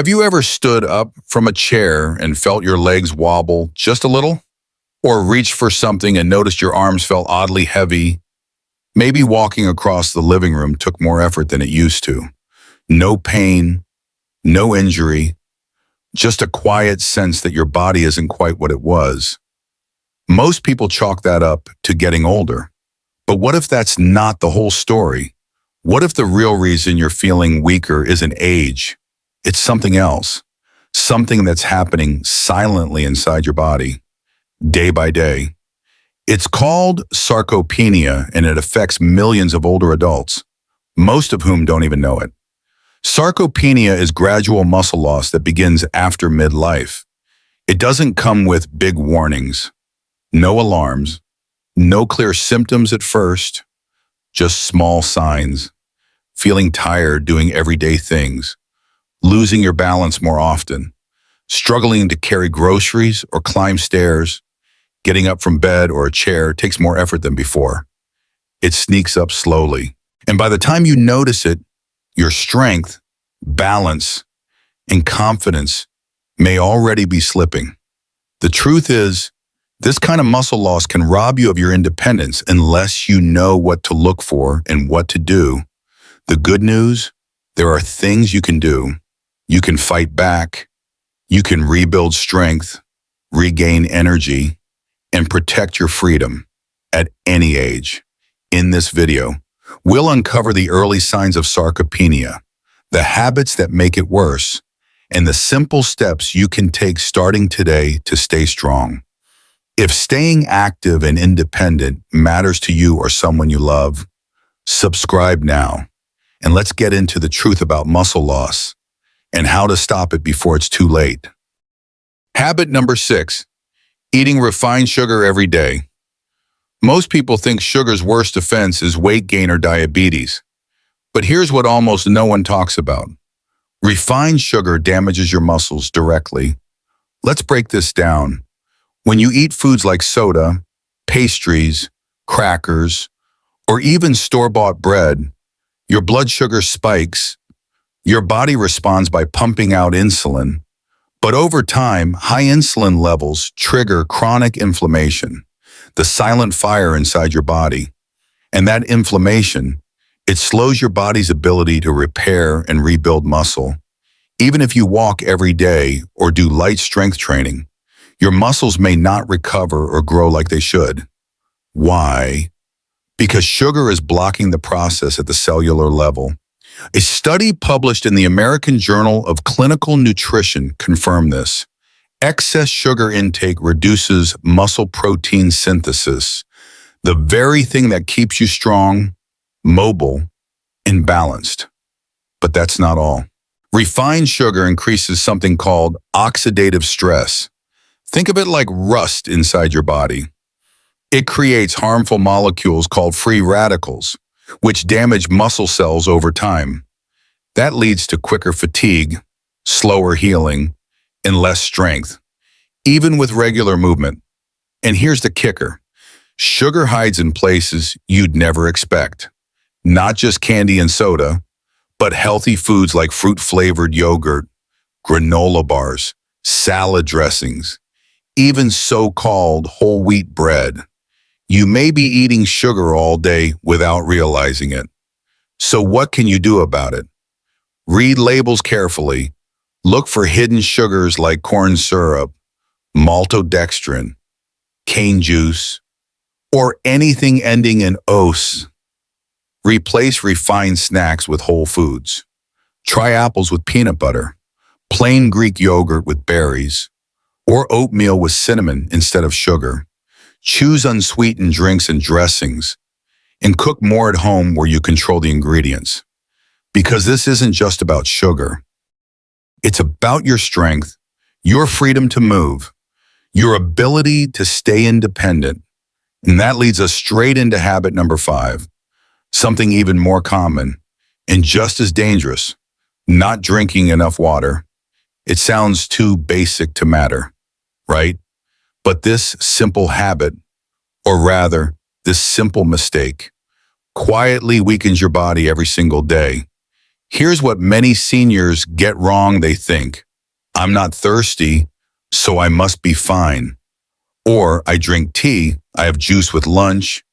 Have you ever stood up from a chair and felt your legs wobble just a little? Or reached for something and noticed your arms felt oddly heavy? Maybe walking across the living room took more effort than it used to. No pain, no injury, just a quiet sense that your body isn't quite what it was. Most people chalk that up to getting older. But what if that's not the whole story? What if the real reason you're feeling weaker isn't age? It's something else, something that's happening silently inside your body, day by day. It's called sarcopenia, and it affects millions of older adults, most of whom don't even know it. Sarcopenia is gradual muscle loss that begins after midlife. It doesn't come with big warnings, no alarms, no clear symptoms at first, just small signs. Feeling tired doing everyday things, losing your balance more often, struggling to carry groceries or climb stairs, getting up from bed or a chair takes more effort than before. It sneaks up slowly. And by the time you notice it, your strength, balance, and confidence may already be slipping. The truth is, this kind of muscle loss can rob you of your independence unless you know what to look for and what to do. The good news, there are things you can do. You can fight back. You can rebuild strength, regain energy, and protect your freedom at any age. In this video, we'll uncover the early signs of sarcopenia, the habits that make it worse, and the simple steps you can take starting today to stay strong. If staying active and independent matters to you or someone you love, subscribe now, and let's get into the truth about muscle loss and how to stop it before it's too late. Habit number 6, eating refined sugar every day. Most people think sugar's worst offense is weight gain or diabetes. But here's what almost no one talks about. Refined sugar damages your muscles directly. Let's break this down. When you eat foods like soda, pastries, crackers, or even store-bought bread, your blood sugar spikes. Your body responds by pumping out insulin. But over time, high insulin levels trigger chronic inflammation, the silent fire inside your body. And that inflammation, it slows your body's ability to repair and rebuild muscle. Even if you walk every day or do light strength training, your muscles may not recover or grow like they should. Why? Because sugar is blocking the process at the cellular level. A study published in the American Journal of Clinical Nutrition confirmed this. Excess sugar intake reduces muscle protein synthesis, the very thing that keeps you strong, mobile, and balanced. But that's not all. Refined sugar increases something called oxidative stress. Think of it like rust inside your body. It creates harmful molecules called free radicals, which damage muscle cells over time. That leads to quicker fatigue, slower healing, and less strength, even with regular movement. And here's the kicker. Sugar hides in places you'd never expect. Not just candy and soda, but healthy foods like fruit-flavored yogurt, granola bars, salad dressings, even so-called whole wheat bread. You may be eating sugar all day without realizing it. So what can you do about it? Read labels carefully. Look for hidden sugars like corn syrup, maltodextrin, cane juice, or anything ending in "ose." Replace refined snacks with whole foods. Try apples with peanut butter, plain Greek yogurt with berries, or oatmeal with cinnamon instead of sugar. Choose unsweetened drinks and dressings, and cook more at home where you control the ingredients. Because this isn't just about sugar. It's about your strength, your freedom to move, your ability to stay independent. And that leads us straight into habit number 5, something even more common and just as dangerous, not drinking enough water. It sounds too basic to matter, right? But this simple habit, or rather, this simple mistake, quietly weakens your body every single day. Here's what many seniors get wrong. They think, I'm not thirsty, so I must be fine. Or I drink tea, I have juice with lunch.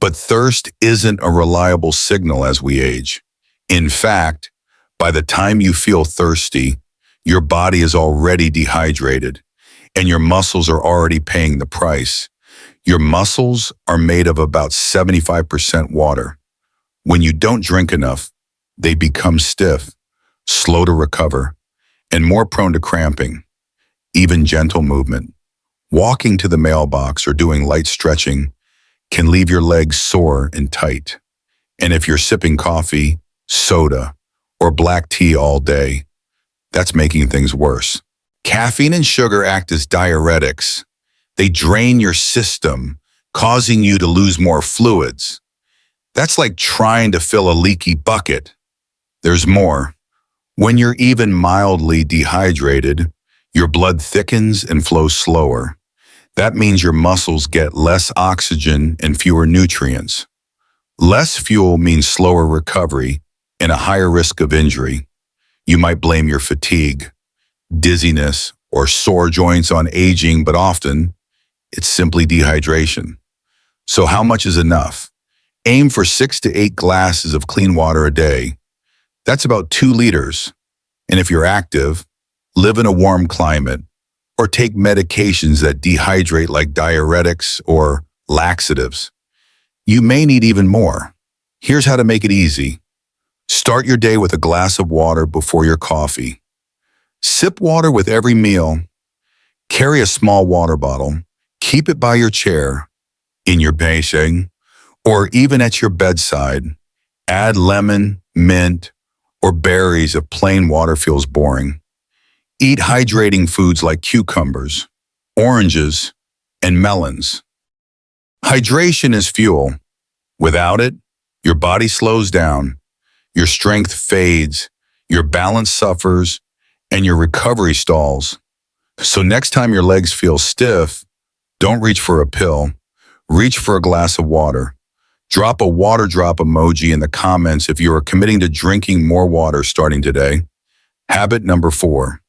But thirst isn't a reliable signal as we age. In fact, by the time you feel thirsty, your body is already dehydrated and your muscles are already paying the price. Your muscles are made of about 75% water. When you don't drink enough, they become stiff, slow to recover, and more prone to cramping. Even gentle movement, walking to the mailbox or doing light stretching, can leave your legs sore and tight. And if you're sipping coffee, soda, or black tea all day, that's making things worse. Caffeine and sugar act as diuretics. They drain your system, causing you to lose more fluids. That's like trying to fill a leaky bucket. There's more. When you're even mildly dehydrated, your blood thickens and flows slower. That means your muscles get less oxygen and fewer nutrients. Less fuel means slower recovery and a higher risk of injury. You might blame your fatigue, dizziness, or sore joints on aging, but often it's simply dehydration. So how much is enough? Aim for 6 to 8 glasses of clean water a day. That's about 2 liters. And if you're active, live in a warm climate, or take medications that dehydrate like diuretics or laxatives, you may need even more. Here's how to make it easy. Start your day with a glass of water before your coffee. Sip water with every meal. Carry a small water bottle. Keep it by your chair, in your bathing, or even at your bedside. Add lemon, mint, or berries if plain water feels boring. Eat hydrating foods like cucumbers, oranges, and melons. Hydration is fuel. Without it, your body slows down, your strength fades, your balance suffers, and your recovery stalls. So next time your legs feel stiff, don't reach for a pill. Reach for a glass of water. Drop a water drop emoji in the comments if you are committing to drinking more water starting today. Habit number 4.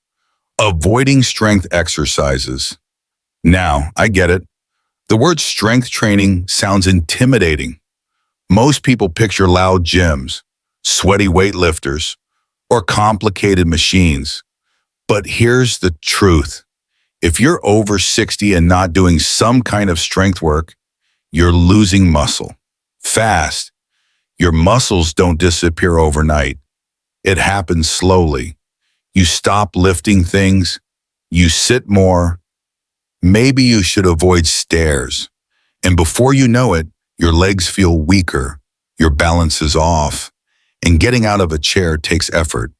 Avoiding strength exercises. Now, I get it. The word strength training sounds intimidating. Most people picture loud gyms, sweaty weightlifters, or complicated machines. But here's the truth. If you're over 60 and not doing some kind of strength work, you're losing muscle. Fast. Your muscles don't disappear overnight. It happens slowly. You stop lifting things. You sit more. Maybe you should avoid stairs. And before you know it, your legs feel weaker. Your balance is off. And getting out of a chair takes effort.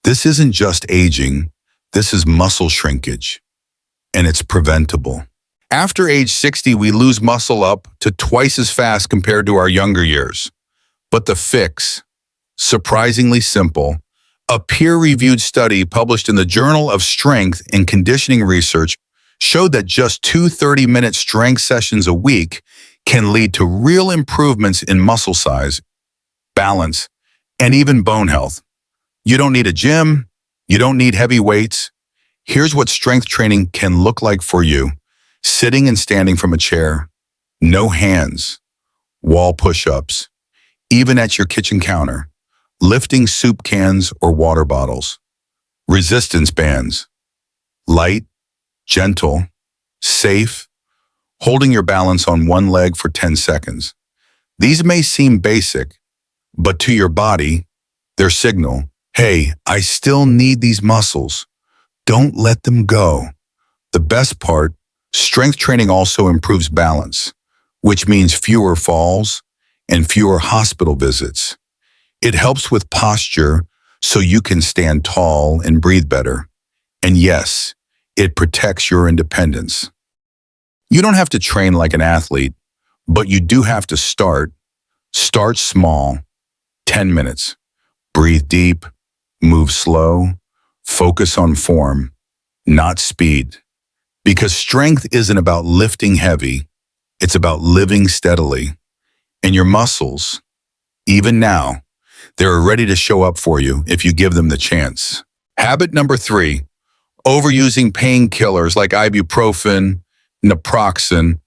This isn't just aging. This is muscle shrinkage. And it's preventable. After age 60, we lose muscle up to twice as fast compared to our younger years. But the fix, surprisingly simple. A peer-reviewed study published in the Journal of Strength and Conditioning Research showed that just 2 30-minute strength sessions a week can lead to real improvements in muscle size, balance, and even bone health. You don't need a gym. You don't need heavy weights. Here's what strength training can look like for you. Sitting and standing from a chair, no hands, wall push-ups, even at your kitchen counter, lifting soup cans or water bottles, resistance bands, light, gentle, safe, holding your balance on one leg for 10 seconds. These may seem basic, but to your body, they're signal, hey, I still need these muscles. Don't let them go. The best part, strength training also improves balance, which means fewer falls and fewer hospital visits. It helps with posture so you can stand tall and breathe better. And yes, it protects your independence. You don't have to train like an athlete, but you do have to start. Start small, 10 minutes. Breathe deep, move slow, focus on form, not speed. Because strength isn't about lifting heavy, it's about living steadily. And your muscles, even now, They're ready to show up for you if you give them the chance. Habit number 3, overusing painkillers like ibuprofen, naproxen,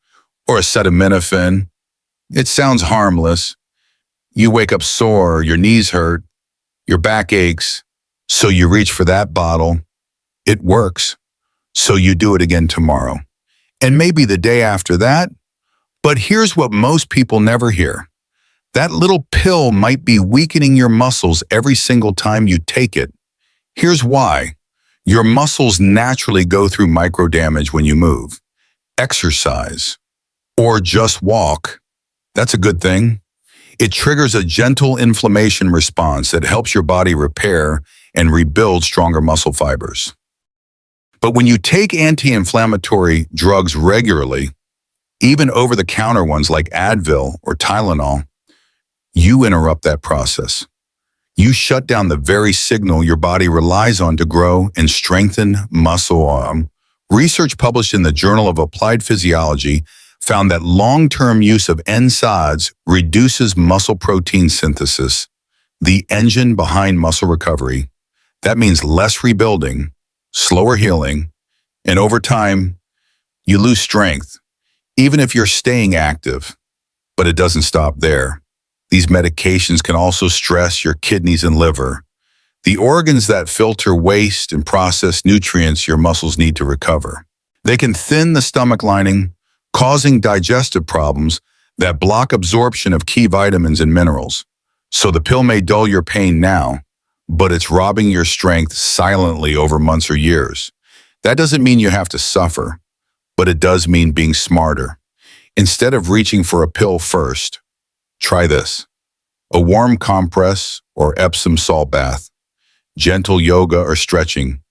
or acetaminophen. It sounds harmless. You wake up sore, your knees hurt, your back aches, so you reach for that bottle. It works, so you do it again tomorrow. And maybe the day after that. But here's what most people never hear. That little pill might be weakening your muscles every single time you take it. Here's why. Your muscles naturally go through micro damage when you move, exercise, or just walk. That's a good thing. It triggers a gentle inflammation response that helps your body repair and rebuild stronger muscle fibers. But when you take anti-inflammatory drugs regularly, even over-the-counter ones like Advil or Tylenol, you interrupt that process. You shut down the very signal your body relies on to grow and strengthen muscle. Research published in the Journal of Applied Physiology found that long-term use of NSAIDs reduces muscle protein synthesis, the engine behind muscle recovery. That means less rebuilding, slower healing, and over time, you lose strength, even if you're staying active. But it doesn't stop there. These medications can also stress your kidneys and liver, the organs that filter waste and process nutrients your muscles need to recover. They can thin the stomach lining, causing digestive problems that block absorption of key vitamins and minerals. So the pill may dull your pain now, but it's robbing your strength silently over months or years. That doesn't mean you have to suffer, but it does mean being smarter. Instead of reaching for a pill first, try this: a warm compress or Epsom salt bath, gentle yoga or stretching,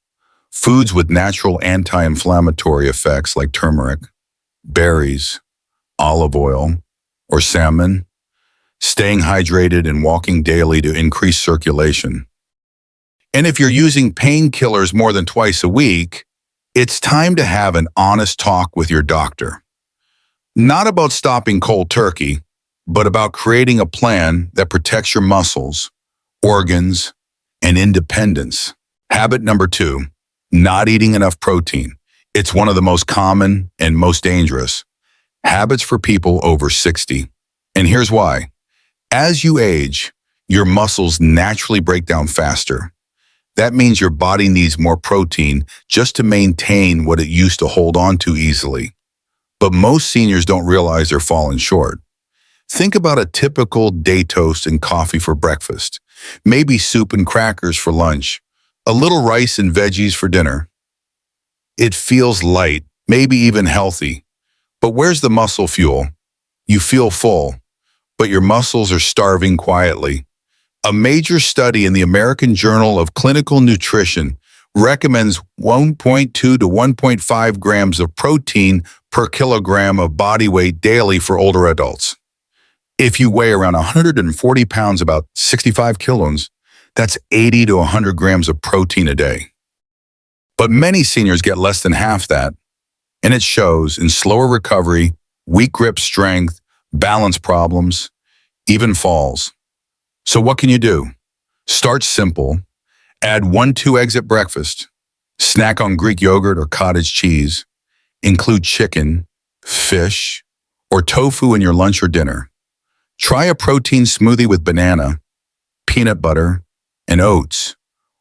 foods with natural anti-inflammatory effects like turmeric, berries, olive oil, or salmon, staying hydrated and walking daily to increase circulation. And if you're using painkillers more than twice a week, it's time to have an honest talk with your doctor. Not about stopping cold turkey, but about creating a plan that protects your muscles, organs, and independence. Habit number 2, not eating enough protein. It's one of the most common and most dangerous habits for people over 60. And here's why. As you age, your muscles naturally break down faster. That means your body needs more protein just to maintain what it used to hold on to easily. But most seniors don't realize they're falling short. Think about a typical day toast and coffee for breakfast, maybe soup and crackers for lunch, a little rice and veggies for dinner. It feels light, maybe even healthy. But where's the muscle fuel? You feel full, but your muscles are starving quietly. A major study in the American Journal of Clinical Nutrition recommends 1.2 to 1.5 grams of protein per kilogram of body weight daily for older adults. If you weigh around 140 pounds, about 65 kilos, that's 80 to 100 grams of protein a day. But many seniors get less than half that, and it shows in slower recovery, weak grip strength, balance problems, even falls. So what can you do? Start simple. Add 1-2 eggs at breakfast. Snack on Greek yogurt or cottage cheese. Include chicken, fish, or tofu in your lunch or dinner. Try a protein smoothie with banana, peanut butter, and oats,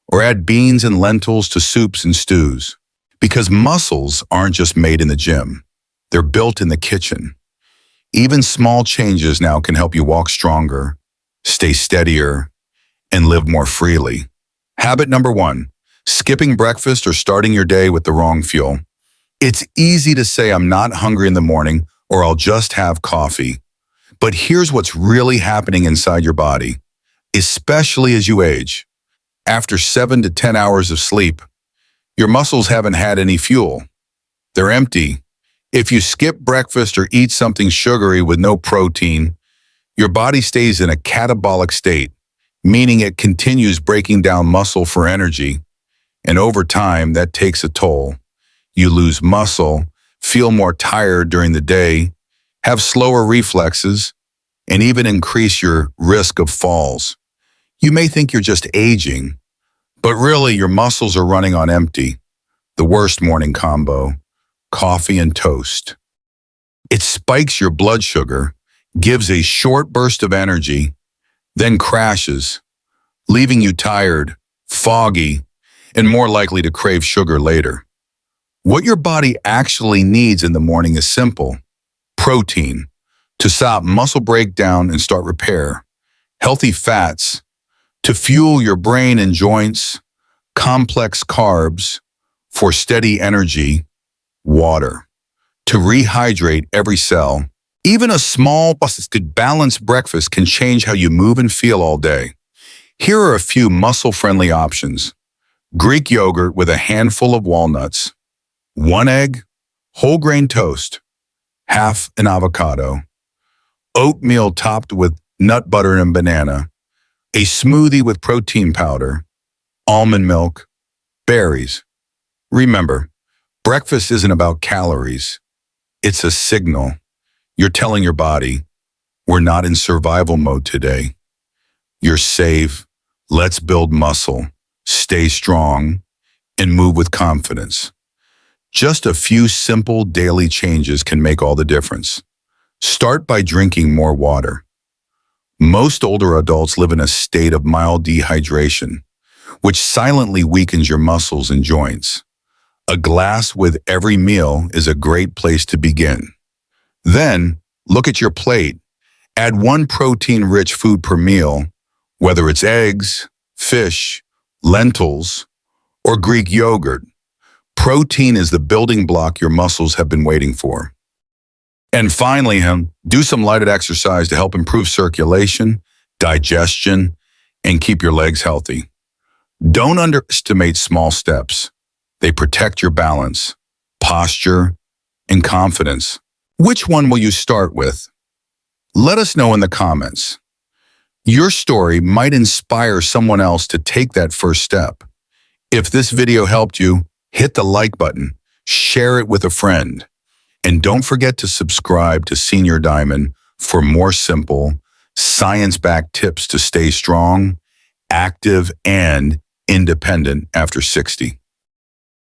or add beans and lentils to soups and stews. Because muscles aren't just made in the gym. They're built in the kitchen. Even small changes now can help you walk stronger, stay steadier, and live more freely. Habit number 1, skipping breakfast or starting your day with the wrong fuel. It's easy to say I'm not hungry in the morning or I'll just have coffee. But here's what's really happening inside your body, especially as you age. After 7 to 10 hours of sleep, your muscles haven't had any fuel. They're empty. If you skip breakfast or eat something sugary with no protein, your body stays in a catabolic state, meaning it continues breaking down muscle for energy. And over time, that takes a toll. You lose muscle, feel more tired during the day, have slower reflexes, and even increase your risk of falls. You may think you're just aging, but really your muscles are running on empty. The worst morning combo, coffee and toast. It spikes your blood sugar, gives a short burst of energy, then crashes, leaving you tired, foggy, and more likely to crave sugar later. What your body actually needs in the morning is simple: protein, to stop muscle breakdown and start repair; healthy fats, to fuel your brain and joints; complex carbs, for steady energy; water, to rehydrate every cell. Even a small but balanced breakfast can change how you move and feel all day. Here are a few muscle-friendly options: Greek yogurt with a handful of walnuts, 1 egg, whole grain toast, half an avocado, oatmeal topped with nut butter and banana, a smoothie with protein powder, almond milk, berries. Remember, breakfast isn't about calories. It's a signal. You're telling your body, we're not in survival mode today. You're safe. Let's build muscle, stay strong, and move with confidence. Just a few simple daily changes can make all the difference. Start by drinking more water. Most older adults live in a state of mild dehydration, which silently weakens your muscles and joints. A glass with every meal is a great place to begin. Then, look at your plate. Add 1 protein-rich food per meal, whether it's eggs, fish, lentils, or Greek yogurt. Protein is the building block your muscles have been waiting for. And finally, do some light exercise to help improve circulation, digestion, and keep your legs healthy. Don't underestimate small steps. They protect your balance, posture, and confidence. Which one will you start with? Let us know in the comments. Your story might inspire someone else to take that first step. If this video helped you, hit the like button, share it with a friend, and don't forget to subscribe to Seniordiamond for more simple, science-backed tips to stay strong, active, and independent after 60.